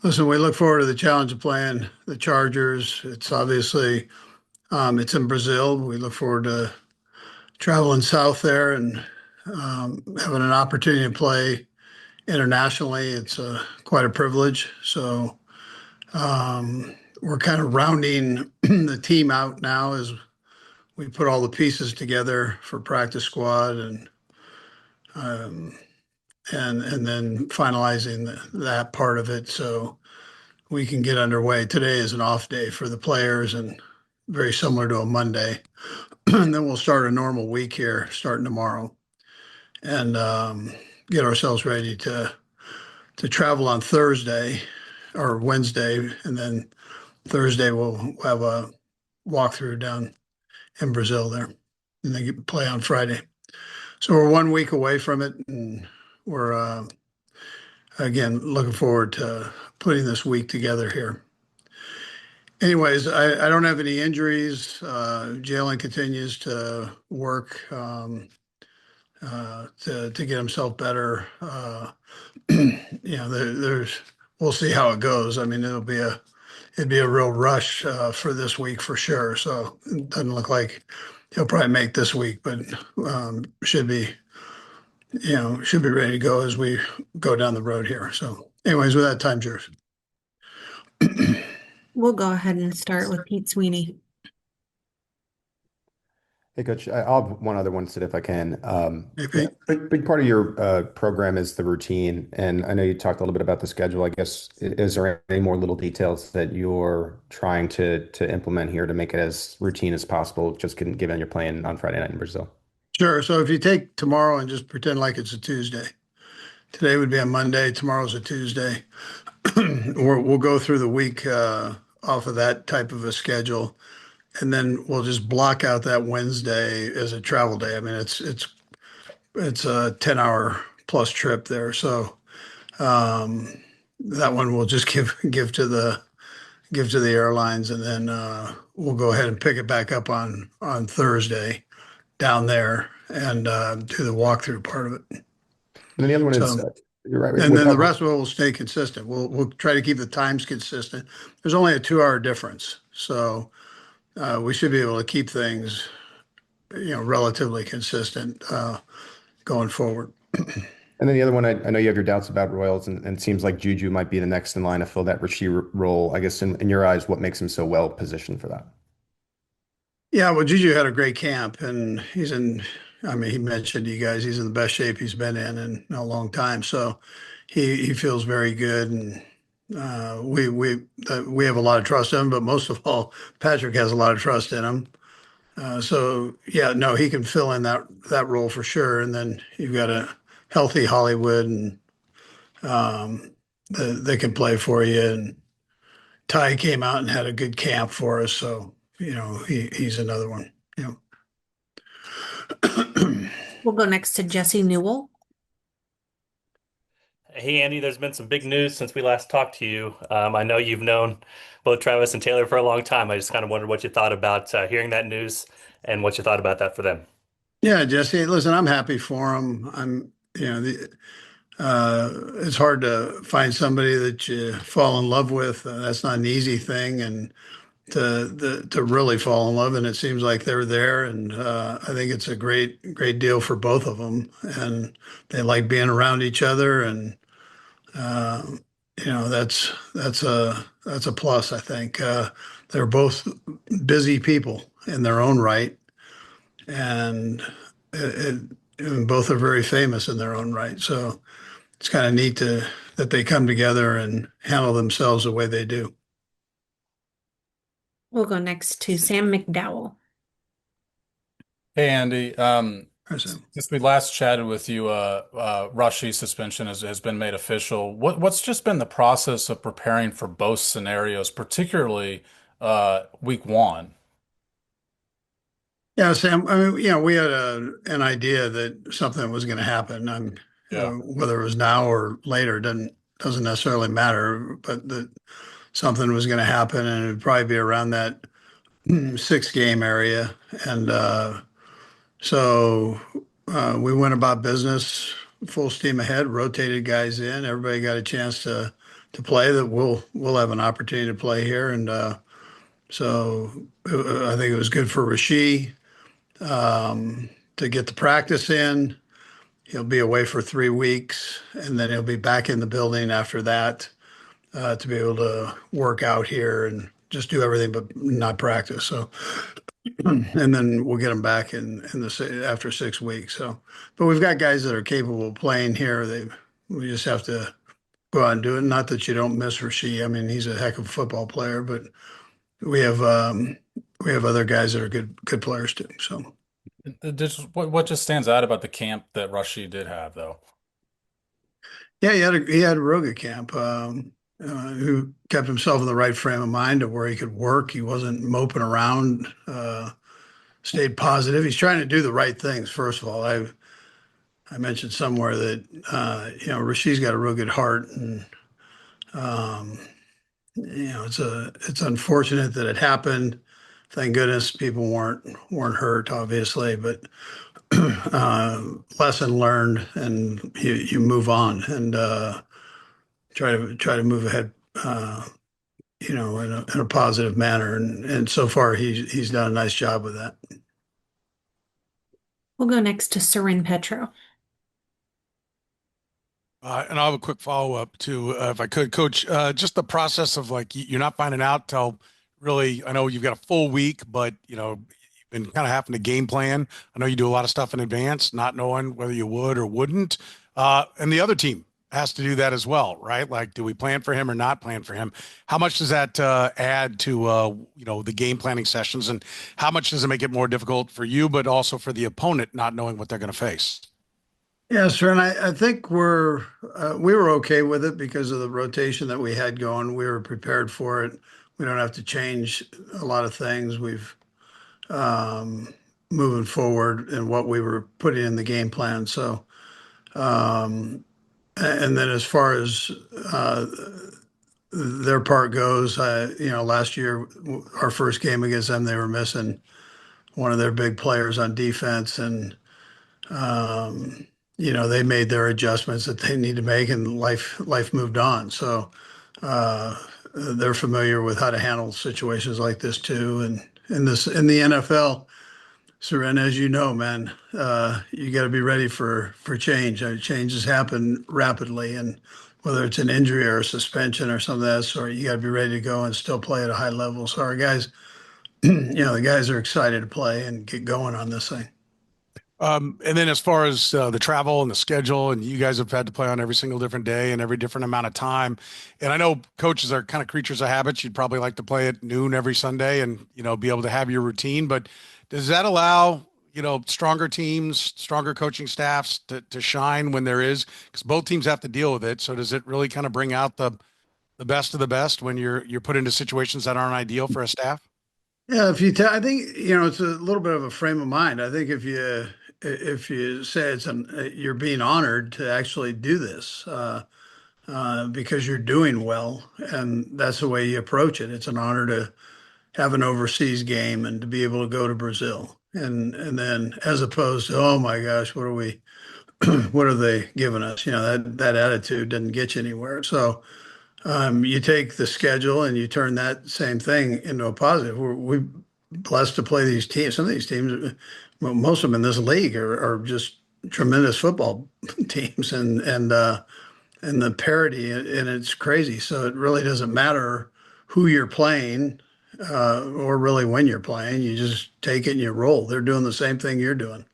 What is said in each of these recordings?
Listen, we look forward to the challenge of playing the Chargers. It's obviously it's in Brazil. We look forward to traveling south there and having an opportunity to play internationally. It's quite a privilege. So we're kind of rounding the team out now as we put all the pieces together for practice squad um, and then finalizing that part of it so we can get underway. Today is an off day for the players and very similar to a Monday. And then we'll start a normal week here starting tomorrow and get ourselves ready to travel on Thursday or Wednesday, and then Thursday we'll have a walkthrough down in Brazil there, and then play on Friday. So we're 1 week away from it, and we're again looking forward to putting this week together here. Anyways, I don't have any injuries. Jalen continues to work to get himself better. There's we'll see how it goes. I mean, it'd be a real rush for this week for sure. So it doesn't look like he'll probably make this week, but should be should be ready to go as we go down the road here. So, anyways, with that, time's yours. We'll go ahead and start with Pete Sweeney. Hey, Coach, I'll have one other one, Sid, if I can. Hey, Pete. Big part of your program is the routine, and I know you talked a little bit about the schedule. I guess, is there any more little details that you're trying to implement here to make it as routine as possible, just given you're playing on Friday night in Brazil? Sure. So if you take tomorrow and just pretend like it's a Tuesday, today would be a Monday, tomorrow's a Tuesday. We'll go through the week off of that type of a schedule, and then we'll just block out that Wednesday as a travel day. I mean, it's a 10-hour plus trip there, so that one we'll just give to the airlines, and then we'll go ahead and pick it back up on Thursday down there and do the walkthrough part of it. And then the other one is, So, you're right. and then the rest of it will stay consistent. We'll try to keep the times consistent. There's only a 2-hour difference, so we should be able to keep things, relatively consistent going forward. And then the other one, I know you have your doubts about Royals, and it seems like Juju might be the next in line to fill that Rasheed role. I guess in your eyes, what makes him so well positioned for that? Yeah, well, Juju had a great camp, and I mean, he mentioned to you guys he's in the best shape he's been in a long time. So he feels very good, and we have a lot of trust in him. But most of all, Patrick has a lot of trust in him. So yeah, no, he can fill in that role for sure. And then you've got a healthy Hollywood, and they can play for you. And Ty came out and had a good camp for us, so he's another one. We'll go next to Jesse Newell. Hey, Andy, there's been some big news since we last talked to you. I know you've known both Travis and Taylor for a long time. I just kind of wondered what you thought about hearing that news and what you thought about that for them. Yeah, Jesse, listen, I'm happy for him. It's hard to find somebody that you fall in love with. That's not an easy thing, and to really fall in love, and it seems like they're there, and I think it's a great deal for both of them, and they like being around each other, and uh, that's a plus. I think they're both busy people in their own right, and and both are very famous in their own right. So it's kind of neat that they come together and handle themselves the way they do. We'll go next to Sam McDowell. Hey Andy, So, since we last chatted with you, Rashi's suspension has been made official. What's just been the process of preparing for both scenarios, particularly week one? yeah, Sam. I mean, we had an idea that something was going to happen. Yeah. Whether it was now or later doesn't necessarily matter, but that something was going to happen, and it'd probably be around that 6 game area. And so we went about business full steam ahead, rotated guys in. Everybody got a chance to to play, that we'll have an opportunity to play here. And so I think it was good for Rasheed to get the practice in. He'll be away for 3 weeks, and then he'll be back in the building after that to be able to work out here and just do everything but not practice. So, and then we'll get him back after 6 weeks. So, but we've got guys that are capable of playing here. We just have to go out and do it. Not that you don't miss Rasheed. I mean, he's a heck of a football player, but we have other guys that are good players too. So. What just stands out about the camp that Rushy did have, though? Yeah, he had a real good camp. Who kept himself in the right frame of mind to where he could work. He wasn't moping around. Stayed positive. He's trying to do the right things. First of all, I mentioned somewhere that Rasheed's got a real good heart, and it's unfortunate that it happened. Thank goodness people weren't hurt, obviously, but lesson learned, and you move on and try to move ahead, in a positive manner. And so far he's done a nice job with that. We'll go next to Soren Petro. And I'll have a quick follow-up too, if I could, Coach. Just the process of you're not finding out till really. I know you've got a full week, but you've been kind of having to game plan. I know you do a lot of stuff in advance, not knowing whether you would or wouldn't. And the other team has to do that as well, right? Like, do we plan for him or not plan for him? How much does that add to the game planning sessions, and how much does it make it more difficult for you, but also for the opponent not knowing what they're going to face? Yeah, sir. And I think we were okay with it because of the rotation that we had going. We were prepared for it. We don't have to change a lot of things. We've moving forward in what we were putting in the game plan. So, and then as far as their part goes, last year, our first game against them, they were missing one of their big players on defense, and they made their adjustments that they need to make, and life moved on. So they're familiar with how to handle situations like this too. And in the NFL, Soren, as you know, man, you got to be ready for change. Changes happen rapidly, and whether it's an injury or a suspension or something of that sort, you got to be ready to go and still play at a high level. So our guys, the guys are excited to play and get going on this thing. And then as far as the travel and the schedule, and you guys have had to play on every single different day and every different amount of time. And I know coaches are kind of creatures of habits. You'd probably like to play at noon every Sunday and, be able to have your routine. But does that allow, stronger teams, stronger coaching staffs to shine when there is, because both teams have to deal with it. So does it really kind of bring out the best of the best when you're put into situations that aren't ideal for a staff? Yeah, I think it's a little bit of a frame of mind. I think if you say you're being honored to actually do this because you're doing well, and that's the way you approach it. It's an honor to have an overseas game and to be able to go to Brazil, and then as opposed to, oh my gosh, what are they giving us? That attitude didn't get you anywhere. So. You take the schedule and you turn that same thing into a positive. We're blessed to play these teams. Some of these teams, well, most of them in this league are just tremendous football teams, and the parity, and it's crazy. So it really doesn't matter who you're playing or really when you're playing. You just take it and you roll. They're doing the same thing you're doing.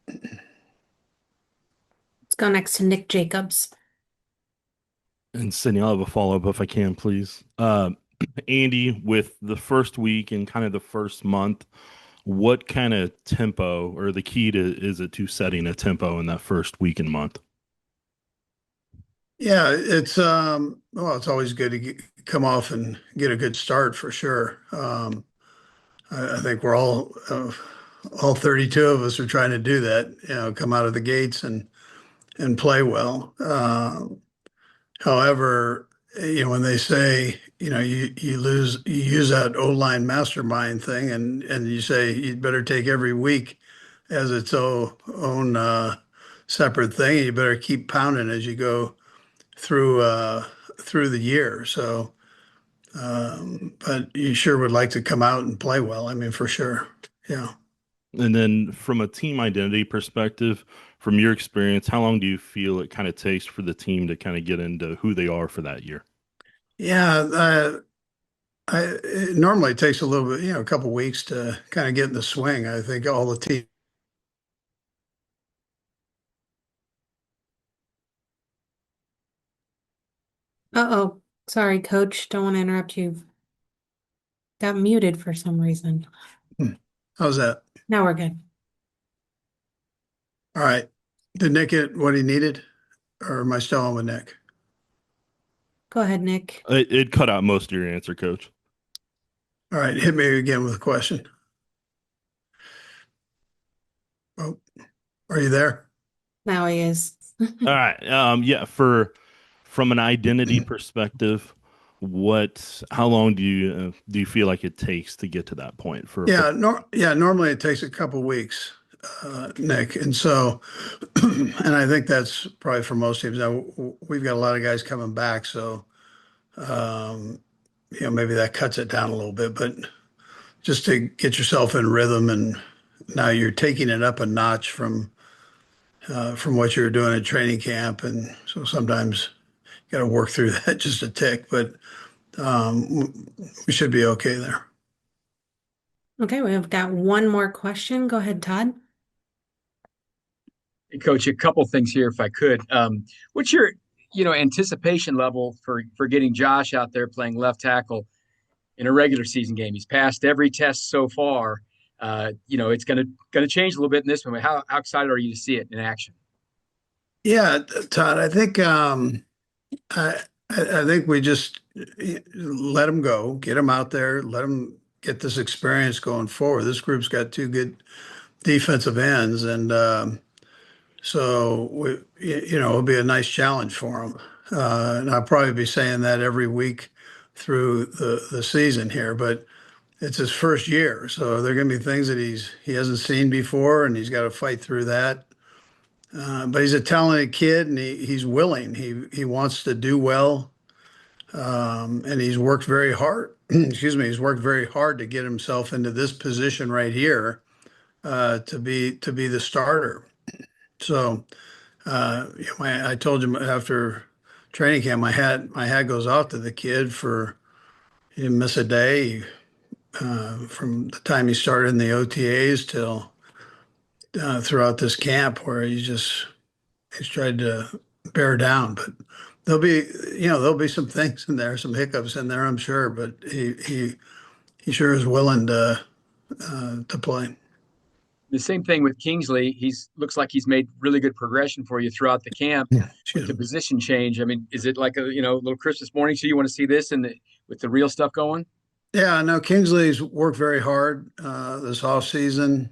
Let's go next to Nick Jacobs. And Sydney, I'll have a follow-up if I can, please. Andy, with the first week and kind of the first month, what kind of tempo or the key is it to setting a tempo in that first week and month? Yeah, it's it's always good to come off and get a good start for sure. I think we're all 32 of us are trying to do that, come out of the gates and play well. However, when they say, you use that O-line mastermind thing, and you say you'd better take every week as its own separate thing, and you better keep pounding as you go through through the year. So, but you sure would like to come out and play well. I mean, for sure. Yeah. And then from a team identity perspective, from your experience, how long do you feel it kind of takes for the team to kind of get into who they are for that year? Yeah. It normally takes a little bit, a couple weeks to kind of get in the swing. I think all the team. Uh-oh. Sorry, Coach. Don't want to interrupt you. Got muted for some reason. How's that? Now we're good. All right. Did Nick get what he needed? Or am I still on with Nick? Go ahead, Nick. It cut out most of your answer, Coach. All right. Hit me again with a question. Oh, are you there? Now he is. All right. Yeah, from an identity perspective, how long do you feel like it takes to get to that point for Normally it takes a couple weeks, Nick. And so, and I think that's probably for most teams. Now, we've got a lot of guys coming back, so, maybe that cuts it down a little bit, but just to get yourself in rhythm, and now you're taking it up a notch from what you were doing at training camp. And so sometimes you got to work through that just a tick, but we should be okay there. Okay, we've got one more question. Go ahead, Todd. Hey, Coach, a couple things here, if I could. What's your, anticipation level for getting Josh out there playing left tackle in a regular season game? He's passed every test so far. It's gonna change a little bit in this one. How excited are you to see it in action? Yeah, Todd, I think I think we just let him go, get him out there, let him get this experience going forward. This group's got two good defensive ends, and so it'll be a nice challenge for him. And I'll probably be saying that every week through the season here, but it's his first year, so there are going to be things that he hasn't seen before, and he's got to fight through that. But he's a talented kid, and he's willing. He wants to do well, and he's worked very hard. Excuse me, he's worked very hard to get himself into this position right here, to be the starter. So, I told him after training camp, my hat goes off to the kid for he didn't miss a day from the time he started in the OTAs till throughout this camp, where he's tried to bear down. But there'll be some things in there, some hiccups in there, I'm sure. But he sure is willing to play. The same thing with Kingsley. Looks like he's made really good progression for you throughout the camp. Yeah, With the position change. I mean, is it like a little Christmas morning? So you want to see this with the real stuff going? Yeah, no, Kingsley's worked very hard this off season.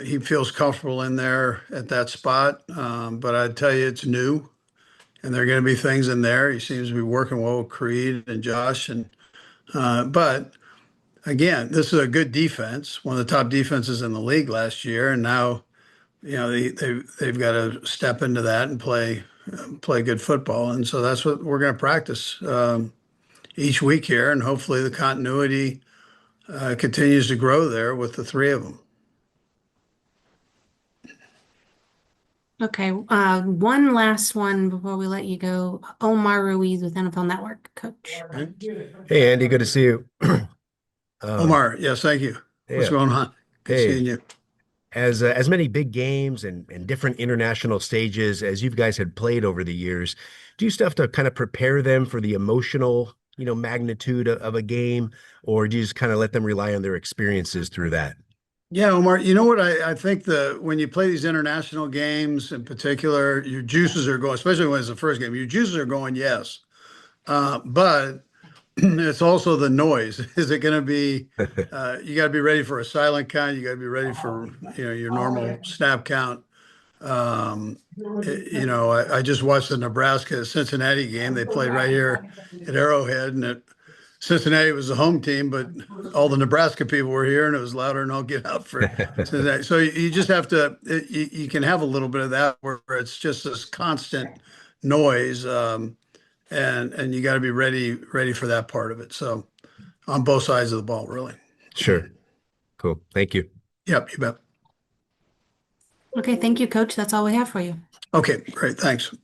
He feels comfortable in there at that spot, but I'd tell you it's new, and there are going to be things in there. He seems to be working well with Creed and Josh, and but again, this is a good defense, one of the top defenses in the league last year, and now they've got to step into that and play good football, and so that's what we're going to practice each week here, and hopefully the continuity continues to grow there with the three of them. Okay, one last one before we let you go. Omar Ruiz with NFL Network, Coach. Hey, Andy, good to see you. Omar, yes, thank you. What's yeah. going on? Good Hey. seeing you. As many big games and different international stages as you guys had played over the years, do you still have to kind of prepare them for the emotional, magnitude of a game, or do you just kind of let them rely on their experiences through that? Yeah, Omar, you know what? I think when you play these international games in particular, your juices are going, especially when it's the first game, your juices are going, yes. But it's also the noise. Is it going to be, you got to be ready for a silent count. You got to be ready for, your normal snap count. I just watched the Nebraska-Cincinnati game. They played right here at Arrowhead, and Cincinnati was the home team, but all the Nebraska people were here, and it was louder than all get out for Cincinnati. So you just have to, you can have a little bit of that where it's just this constant noise. and you got to be ready for that part of it. So on both sides of the ball, really. Sure. Cool. Thank you. Yep, you bet. Okay, thank you, Coach. That's all we have for you. Okay, great. Thanks.